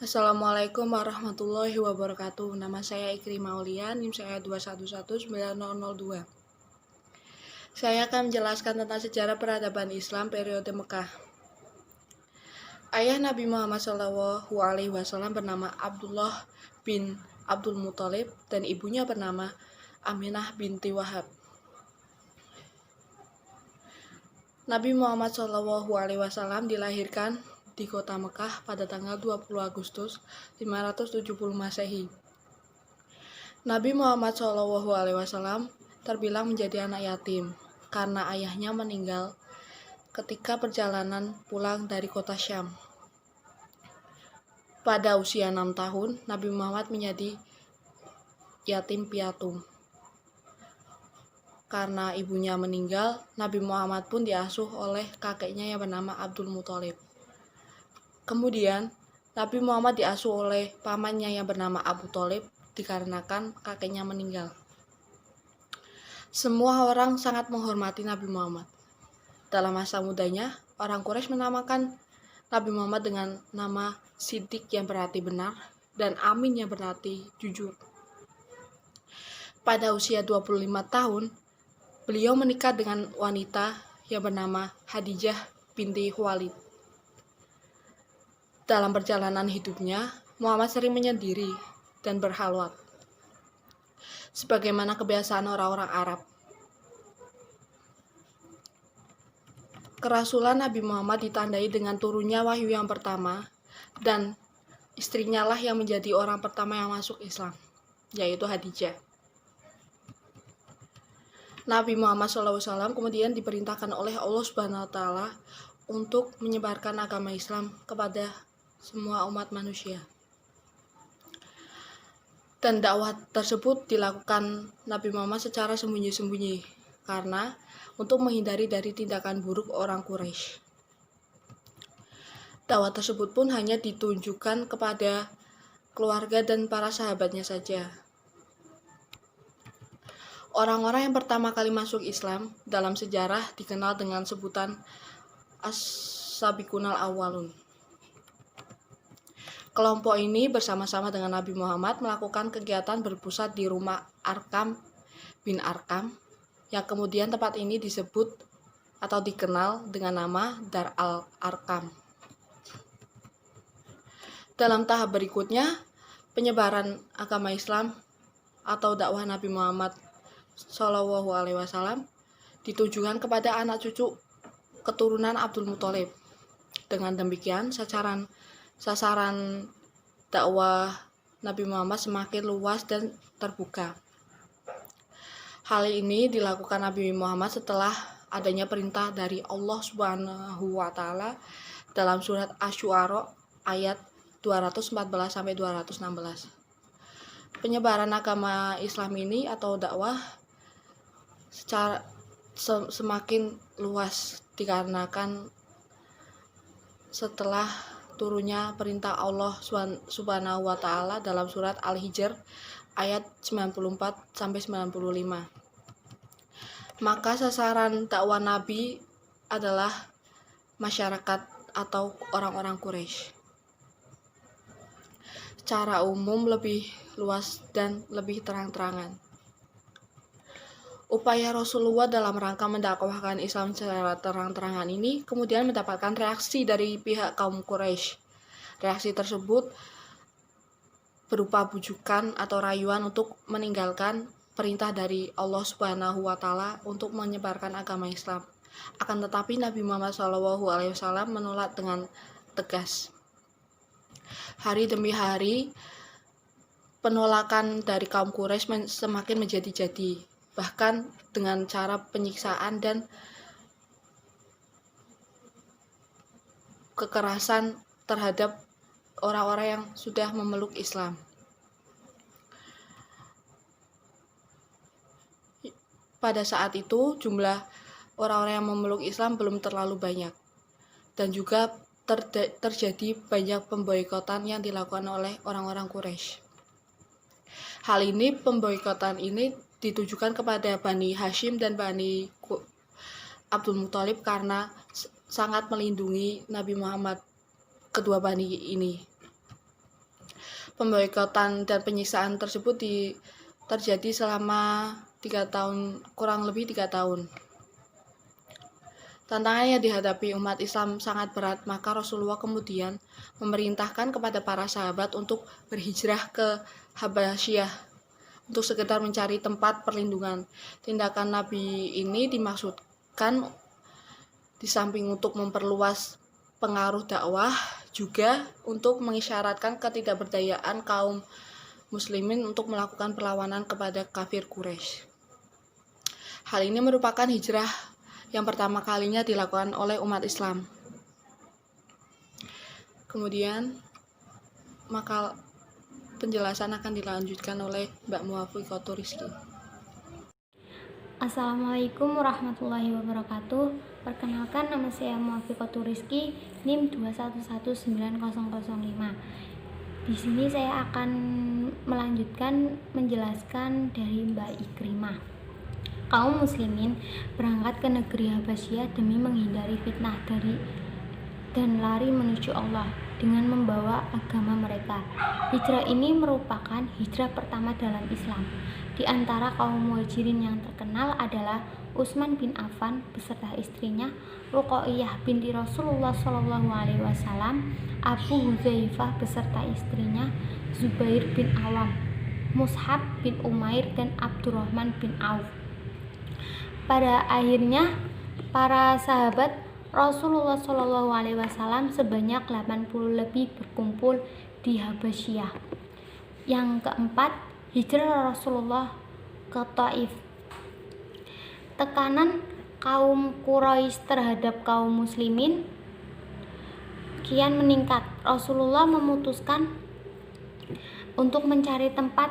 Assalamualaikum warahmatullahi wabarakatuh. Nama saya Ikrimah Aulia, NIM saya 2119002. Saya akan menjelaskan tentang sejarah peradaban Islam periode Mekah. Ayah Nabi Muhammad SAW bernama Abdullah bin Abdul Muthalib dan ibunya bernama Aminah binti Wahab. Nabi Muhammad SAW dilahirkan di kota Mekah pada tanggal 20 Agustus 570 Masehi. Nabi Muhammad SAW terbilang menjadi anak yatim karena ayahnya meninggal ketika perjalanan pulang dari kota Syam. Pada usia 6 tahun, Nabi Muhammad menjadi yatim piatu. Karena ibunya meninggal, Nabi Muhammad pun diasuh oleh kakeknya yang bernama Abdul Muthalib. Kemudian, Nabi Muhammad diasuh oleh pamannya yang bernama Abu Thalib dikarenakan kakeknya meninggal. Semua orang sangat menghormati Nabi Muhammad. Dalam masa mudanya, orang Quraisy menamakan Nabi Muhammad dengan nama Siddiq yang berarti benar dan Amin yang berarti jujur. Pada usia 25 tahun, beliau menikah dengan wanita yang bernama Khadijah binti Khuwailid. Dalam perjalanan hidupnya, Muhammad sering menyendiri dan berhalwat, sebagaimana kebiasaan orang-orang Arab. Kerasulan Nabi Muhammad ditandai dengan turunnya wahyu yang pertama, dan istrinya lah yang menjadi orang pertama yang masuk Islam, yaitu Khadijah. Nabi Muhammad SAW kemudian diperintahkan oleh Allah SWT untuk menyebarkan agama Islam kepada semua umat manusia. Dan dakwah tersebut dilakukan Nabi Muhammad secara sembunyi-sembunyi karena untuk menghindari dari tindakan buruk orang Quraisy. Dakwah tersebut pun hanya ditunjukkan kepada keluarga dan para sahabatnya saja. Orang-orang yang pertama kali masuk Islam dalam sejarah dikenal dengan sebutan As-Sabiqunal Awwalun. Kelompok ini bersama-sama dengan Nabi Muhammad melakukan kegiatan berpusat di rumah Arkam bin Arkam, yang kemudian tempat ini disebut atau dikenal dengan nama Dar al-Arkam. Dalam tahap berikutnya, penyebaran agama Islam atau dakwah Nabi Muhammad SAW ditujukan kepada anak cucu keturunan Abdul Muthalib. Dengan demikian, sasaran dakwah Nabi Muhammad semakin luas dan terbuka. Hal ini dilakukan Nabi Muhammad setelah adanya perintah dari Allah Subhanahu wa Ta'ala dalam surat Asy-Syu'ara ayat 214-216. Penyebaran agama Islam ini atau dakwah semakin luas dikarenakan setelah turunnya perintah Allah Subhanahu wa Ta'ala dalam surat Al-Hijr ayat 94-95. Maka sasaran dakwah Nabi adalah masyarakat atau orang-orang Quraisy. Secara umum lebih luas dan lebih terang-terangan. Upaya Rasulullah dalam rangka mendakwahkan Islam secara terang-terangan ini kemudian mendapatkan reaksi dari pihak kaum Quraisy. Reaksi tersebut berupa bujukan atau rayuan untuk meninggalkan perintah dari Allah Subhanahu wa Ta'ala untuk menyebarkan agama Islam. Akan tetapi Nabi Muhammad SAW menolak dengan tegas. Hari demi hari, penolakan dari kaum Quraisy semakin menjadi-jadi, bahkan dengan cara penyiksaan dan kekerasan terhadap orang-orang yang sudah memeluk Islam. Pada saat itu, jumlah orang-orang yang memeluk Islam belum terlalu banyak, dan juga terjadi banyak pemboikotan yang dilakukan oleh orang-orang Quraisy. Hal ini, pemboikotan ini ditujukan kepada Bani Hashim dan Bani Abdul Muthalib karena sangat melindungi Nabi Muhammad kedua bani ini. Pemboikotan dan penyiksaan tersebut terjadi selama 3 tahun, kurang lebih 3 tahun. Tantangan yang dihadapi umat Islam sangat berat, maka Rasulullah kemudian memerintahkan kepada para sahabat untuk berhijrah ke Habasyah untuk sekedar mencari tempat perlindungan. Tindakan Nabi ini dimaksudkan di samping untuk memperluas pengaruh dakwah, juga untuk mengisyaratkan ketidakberdayaan kaum muslimin untuk melakukan perlawanan kepada kafir Quraisy. Hal ini merupakan hijrah yang pertama kalinya dilakukan oleh umat Islam. Kemudian maka penjelasan akan dilanjutkan oleh Mbak Muwafiqatur Rizky. Assalamualaikum warahmatullahi wabarakatuh. Perkenalkan, nama saya Muwafiqatur Rizky, NIM 2119005. Di sini saya akan melanjutkan menjelaskan dari Mbak Ikrimah. Kaum muslimin berangkat ke negeri Habasyah demi menghindari fitnah dan lari menuju Allah dengan membawa agama mereka. Hijrah ini merupakan hijrah pertama dalam Islam. Di antara kaum muhajirin yang terkenal adalah Utsman bin Affan beserta istrinya, Ruqayyah binti Rasulullah SAW, Abu Hudzaifah beserta istrinya, Zubair bin Awam, Mus'ab bin Umair, dan Abdurrahman bin Auf. Pada akhirnya, para sahabat Rasulullah SAW sebanyak 80 lebih berkumpul di Habasyah. Yang keempat, hijrah Rasulullah ke Taif. Tekanan kaum Quraisy terhadap kaum muslimin kian meningkat. Rasulullah memutuskan untuk mencari tempat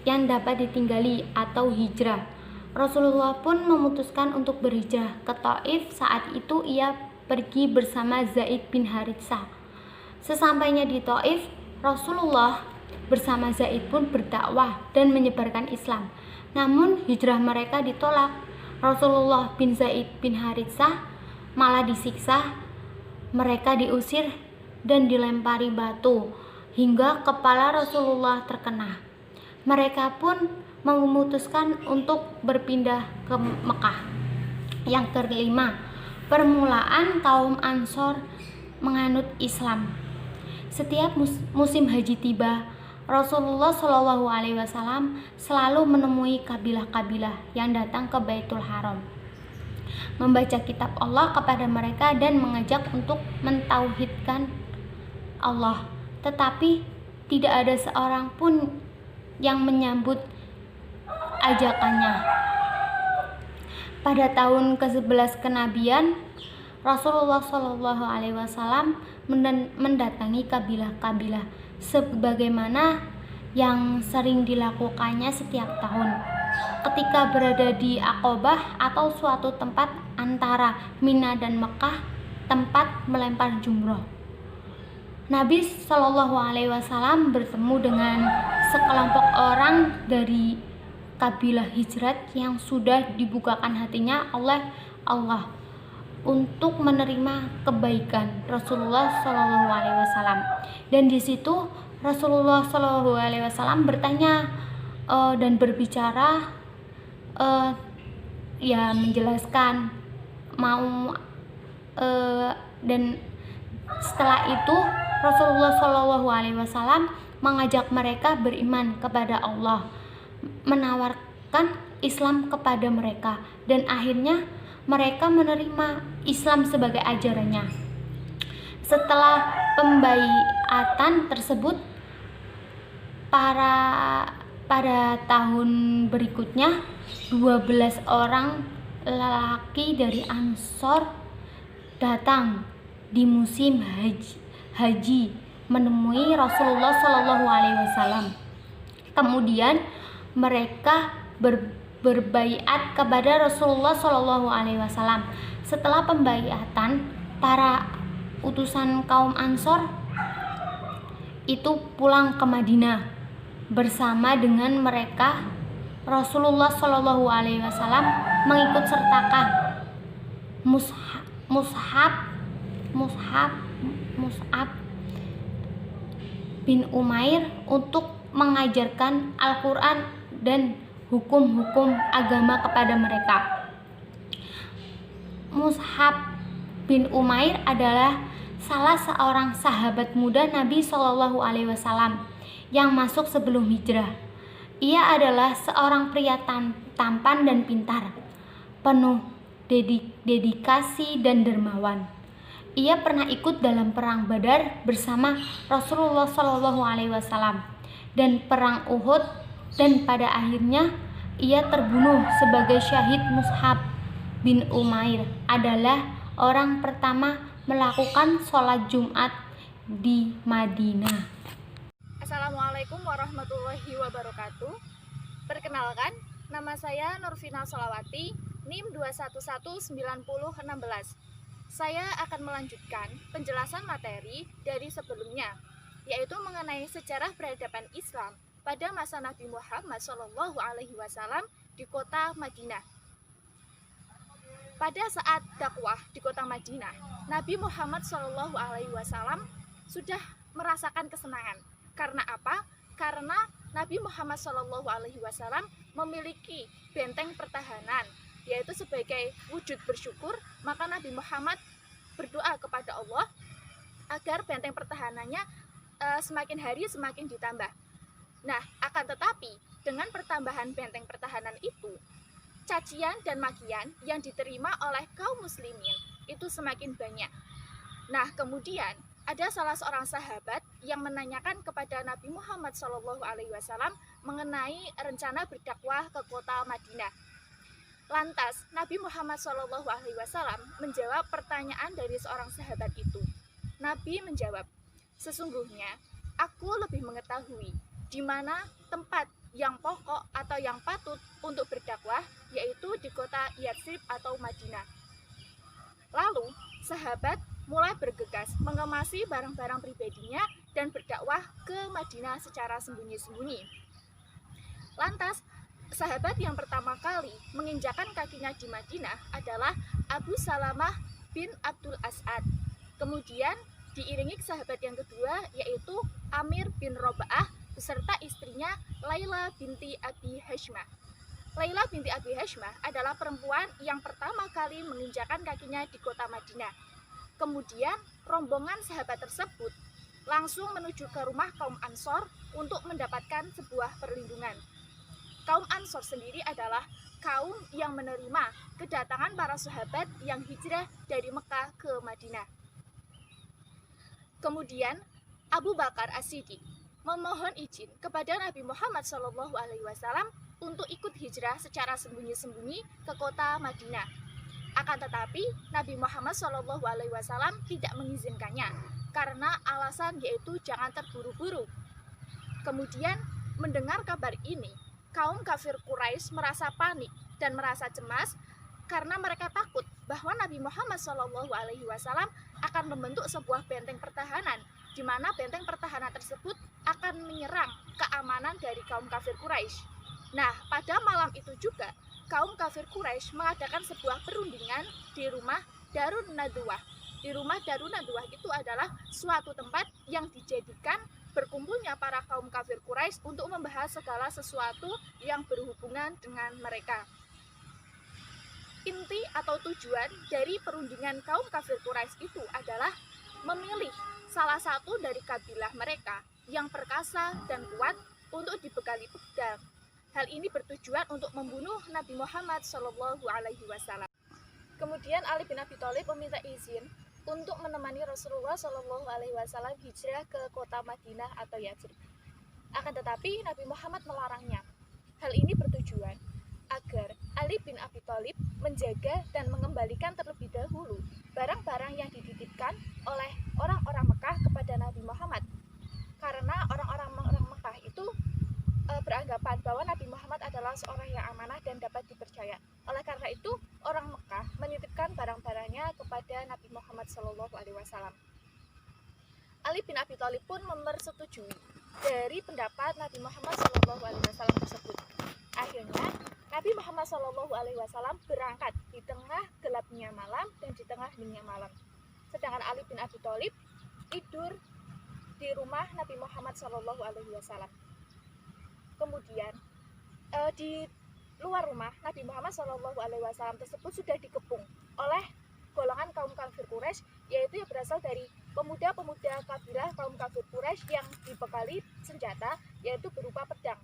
yang dapat ditinggali atau hijrah. Rasulullah pun memutuskan untuk berhijrah ke Taif. Saat itu ia pergi bersama Zaid bin Haritsah. Sesampainya di Taif, Rasulullah bersama Zaid pun berdakwah dan menyebarkan Islam. Namun hijrah mereka ditolak. Rasulullah bin Zaid bin Haritsah malah disiksa. Mereka diusir dan dilempari batu hingga kepala Rasulullah terkena. Mereka pun memutuskan untuk berpindah ke Mekah. Yang kelima, permulaan kaum Ansor menganut Islam. Setiap musim haji tiba, Rasulullah SAW selalu menemui kabilah-kabilah yang datang ke Baitul Haram, membaca kitab Allah kepada mereka dan mengajak untuk mentauhidkan Allah. Tetapi tidak ada seorang pun yang menyambut ajakannya. Pada tahun ke-11 kenabian, Rasulullah SAW mendatangi kabilah-kabilah sebagaimana yang sering dilakukannya setiap tahun. Ketika berada di Aqobah atau suatu tempat antara Mina dan Mekah, tempat melempar jumroh, Nabi SAW bertemu dengan sekelompok orang dari kabilah Hijrat yang sudah dibukakan hatinya oleh Allah untuk menerima kebaikan Rasulullah SAW. Dan di situ Rasulullah SAW bertanya dan berbicara, menjelaskan dan setelah itu Rasulullah SAW mengajak mereka beriman kepada Allah, menawarkan Islam kepada mereka, dan akhirnya mereka menerima Islam sebagai ajarannya. Setelah pembaiatan tersebut, pada tahun berikutnya 12 orang lelaki dari Ansor datang di musim haji menemui Rasulullah SAW. Kemudian mereka berbaiat kepada Rasulullah SAW. Setelah pembaiatan, para utusan kaum Ansor itu pulang ke Madinah. Bersama dengan mereka, Rasulullah SAW mengikut sertakan Mus'ab bin Umair untuk mengajarkan Al-Quran dan hukum-hukum agama kepada mereka. Mus'ab bin Umair adalah salah seorang sahabat muda Nabi Shallallahu Alaihi Wasallam yang masuk sebelum hijrah. Ia adalah seorang pria tampan dan pintar, penuh dedikasi dan dermawan. Ia pernah ikut dalam perang Badar bersama Rasulullah Shallallahu Alaihi Wasallam dan perang Uhud, dan pada akhirnya ia terbunuh sebagai syahid. Mus'ab bin Umair adalah orang pertama melakukan sholat Jumat di Madinah. Assalamualaikum warahmatullahi wabarakatuh. Perkenalkan, nama saya Nurvina Solawati, NIM 2119016. Saya akan melanjutkan penjelasan materi dari sebelumnya, yaitu mengenai sejarah peradaban Islam pada masa Nabi Muhammad SAW di kota Madinah. Pada saat dakwah di kota Madinah, Nabi Muhammad SAW sudah merasakan kesenangan. Karena apa? Karena Nabi Muhammad SAW memiliki benteng pertahanan, yaitu sebagai wujud bersyukur, maka Nabi Muhammad berdoa kepada Allah agar benteng pertahanannya semakin hari semakin ditambah. Nah, akan tetapi dengan pertambahan benteng pertahanan itu, cacian dan makian yang diterima oleh kaum muslimin itu semakin banyak. Nah, kemudian ada salah seorang sahabat yang menanyakan kepada Nabi Muhammad SAW mengenai rencana berdakwah ke kota Madinah. Lantas, Nabi Muhammad SAW menjawab pertanyaan dari seorang sahabat itu. Nabi menjawab, "Sesungguhnya aku lebih mengetahui di mana tempat yang pokok atau yang patut untuk berdakwah, yaitu di kota Yatsrib atau Madinah." Lalu, sahabat mulai bergegas mengemasi barang-barang pribadinya dan berdakwah ke Madinah secara sembunyi-sembunyi. Lantas, sahabat yang pertama kali menginjakan kakinya di Madinah adalah Abu Salamah bin Abdul As'ad. Kemudian diiringi sahabat yang kedua, yaitu Amir bin Robaah beserta istrinya Laila binti Abi Hashmah. Laila binti Abi Hashmah adalah perempuan yang pertama kali menginjakan kakinya di kota Madinah. Kemudian rombongan sahabat tersebut langsung menuju ke rumah kaum Ansor untuk mendapatkan sebuah perlindungan. Kaum Ansor sendiri adalah kaum yang menerima kedatangan para sahabat yang hijrah dari Mekah ke Madinah. Kemudian Abu Bakar As-Siddiq memohon izin kepada Nabi Muhammad SAW untuk ikut hijrah secara sembunyi-sembunyi ke kota Madinah. Akan tetapi Nabi Muhammad SAW tidak mengizinkannya karena alasan yaitu jangan terburu-buru. Kemudian mendengar kabar ini, kaum kafir Quraisy merasa panik dan merasa cemas karena mereka takut bahwa Nabi Muhammad SAW akan membentuk sebuah benteng pertahanan, di mana benteng pertahanan tersebut akan menyerang keamanan dari kaum kafir Quraisy. Nah, pada malam itu juga kaum kafir Quraisy mengadakan sebuah perundingan di rumah Darun Nadwah. Di rumah Darun Nadwah itu adalah suatu tempat yang dijadikan berkumpulnya para kaum kafir Quraisy untuk membahas segala sesuatu yang berhubungan dengan mereka. Inti atau tujuan dari perundingan kaum kafir Quraisy itu adalah memilih salah satu dari kabilah mereka yang perkasa dan kuat untuk dibekali pedang. Hal ini bertujuan untuk membunuh Nabi Muhammad SAW. Kemudian Ali bin Abi Thalib meminta izin untuk menemani Rasulullah SAW hijrah ke kota Madinah atau Yatsrib. Akan tetapi Nabi Muhammad melarangnya. Hal ini bertujuan agar Ali bin Abi Thalib menjaga dan mengembalikan terlebih dahulu barang-barang yang dititipkan oleh orang-orang Mekah kepada Nabi Muhammad. Karena orang-orang Mekah itu beranggapan bahwa Nabi Muhammad adalah seorang yang amanah dan dapat dipercaya. Oleh karena itu, orang Mekah menitipkan barang-barangnya kepada Nabi Muhammad SAW. Ali bin Abi Thalib pun memersetujui dari pendapat Nabi Muhammad SAW tersebut. Akhirnya, Nabi Muhammad SAW berangkat di tengah gelapnya malam dan di tengah dinginnya malam. Sedangkan Ali bin Abi Thalib tidur di rumah Nabi Muhammad SAW. Kemudian di luar rumah Nabi Muhammad SAW tersebut sudah dikepung oleh golongan kaum kafir Quraisy, yaitu yang berasal dari pemuda-pemuda kabilah kaum kafir Quraisy yang dibekali senjata, yaitu berupa pedang.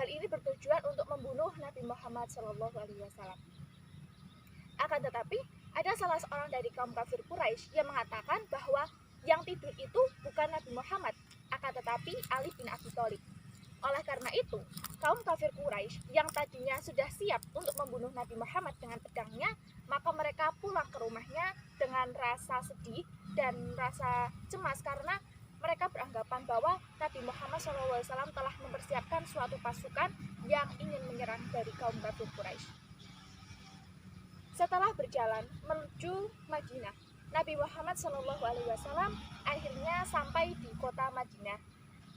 Hal ini bertujuan untuk membunuh Nabi Muhammad SAW. Akan tetapi, ada salah seorang dari kaum kafir Quraisy yang mengatakan bahwa yang tidur itu bukan Nabi Muhammad, akan tetapi Ali bin Abi Thalib. Oleh karena itu, kaum kafir Quraisy yang tadinya sudah siap untuk membunuh Nabi Muhammad dengan pedangnya, maka mereka pulang ke rumahnya dengan rasa sedih dan rasa cemas karena mereka beranggapan bahwa Nabi Muhammad SAW telah mempersiapkan suatu pasukan yang ingin menyerang dari kaum kafir Quraisy. Setelah berjalan menuju Madinah, Nabi Muhammad SAW akhirnya sampai di kota Madinah,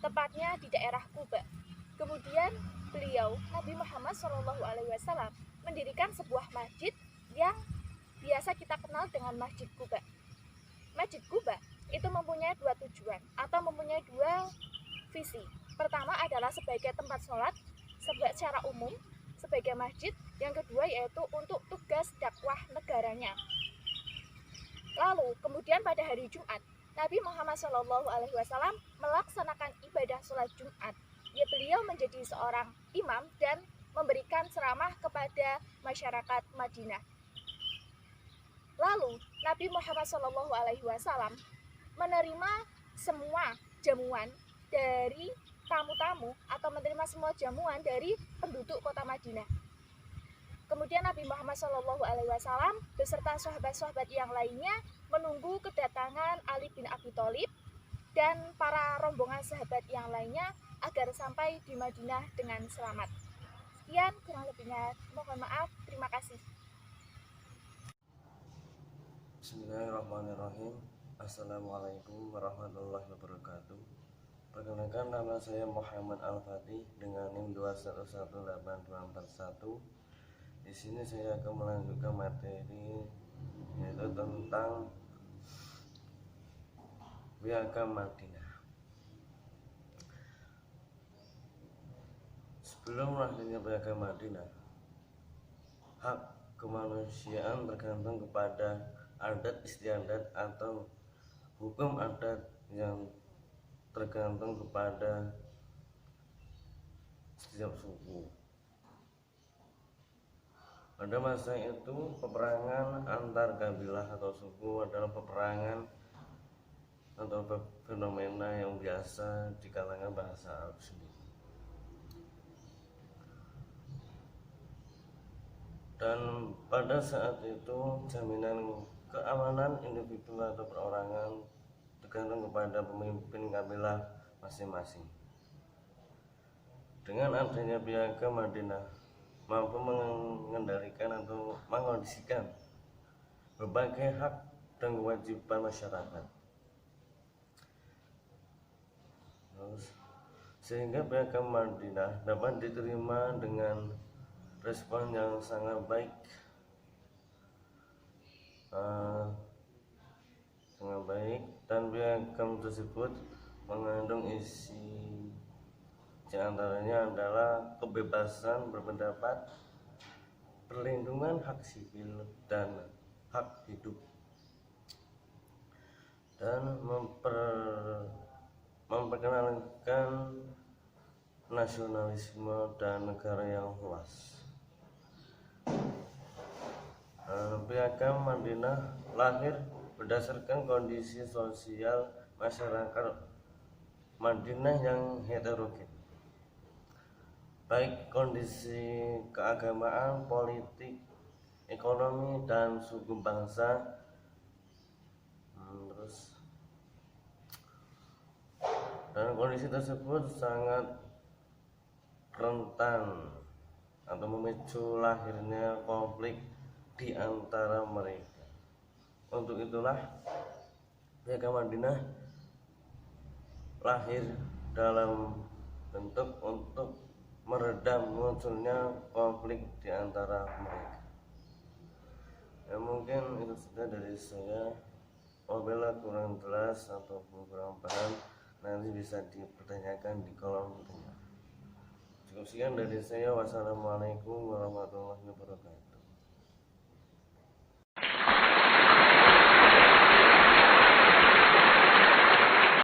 tepatnya di daerah Quba. Kemudian beliau, Nabi Muhammad SAW, mendirikan sebuah masjid yang biasa kita kenal dengan Masjid Quba. Masjid Quba itu mempunyai dua tujuan atau mempunyai dua visi. Pertama adalah sebagai tempat sholat secara umum, sebagai masjid. Yang kedua yaitu untuk tugas dakwah negaranya. Lalu kemudian pada hari Jumat, Nabi Muhammad SAW melaksanakan ibadah sholat Jumat. Beliau menjadi seorang imam dan memberikan ceramah kepada masyarakat Madinah. Lalu Nabi Muhammad SAW menerima semua jamuan dari tamu-tamu atau menerima semua jamuan dari penduduk kota Madinah. Kemudian Nabi Muhammad SAW beserta sahabat-sahabat yang lainnya menunggu kedatangan Ali bin Abi Thalib dan para rombongan sahabat yang lainnya agar sampai di Madinah dengan selamat. Sekian, kurang lebihnya mohon maaf. Terima kasih. Bismillahirrahmanirrahim. Assalamualaikum warahmatullahi wabarakatuh. Perkenalkan, nama saya Muhammad Al-Fatih dengan NIM 2118241. Di sini saya akan melanjutkan materi yaitu tentang Piagam Madinah. Sebelum lahirnya Piagam Madinah, hak kemanusiaan tergantung kepada adat istiadat atau hukum adat yang tergantung kepada setiap suku. Pada masa itu, peperangan antar kabilah atau suku adalah peperangan atau fenomena yang biasa di kalangan bahasa Arab sendiri. Dan pada saat itu jaminan keamanan individu atau perorangan tergantung kepada pemimpin kabilah masing-masing. Dengan adanya Piagam Madinah mampu mengendalikan atau mengkondisikan berbagai hak dan kewajiban masyarakat. Sehingga Piagam Madinah dapat diterima dengan respon yang sangat baik, dan piagam tersebut mengandung isi di antaranya adalah kebebasan berpendapat, perlindungan hak sipil dan hak hidup, dan memperkenalkan nasionalisme dan negara yang luas. Piagam Madinah lahir berdasarkan kondisi sosial masyarakat Madinah yang heterogen, baik kondisi keagamaan, politik, ekonomi, dan suku bangsa. Dan kondisi tersebut sangat rentan atau memicu lahirnya konflik di antara mereka. Untuk itulah Piagam Madinah lahir dalam bentuk untuk meredam munculnya konflik di antara mereka. Ya, mungkin itu sudah dari saya. Apabila kurang jelas atau kurang paham, nanti bisa dipertanyakan di kolom komentar. Cukup sekian dari saya. Wassalamualaikum warahmatullahi wabarakatuh.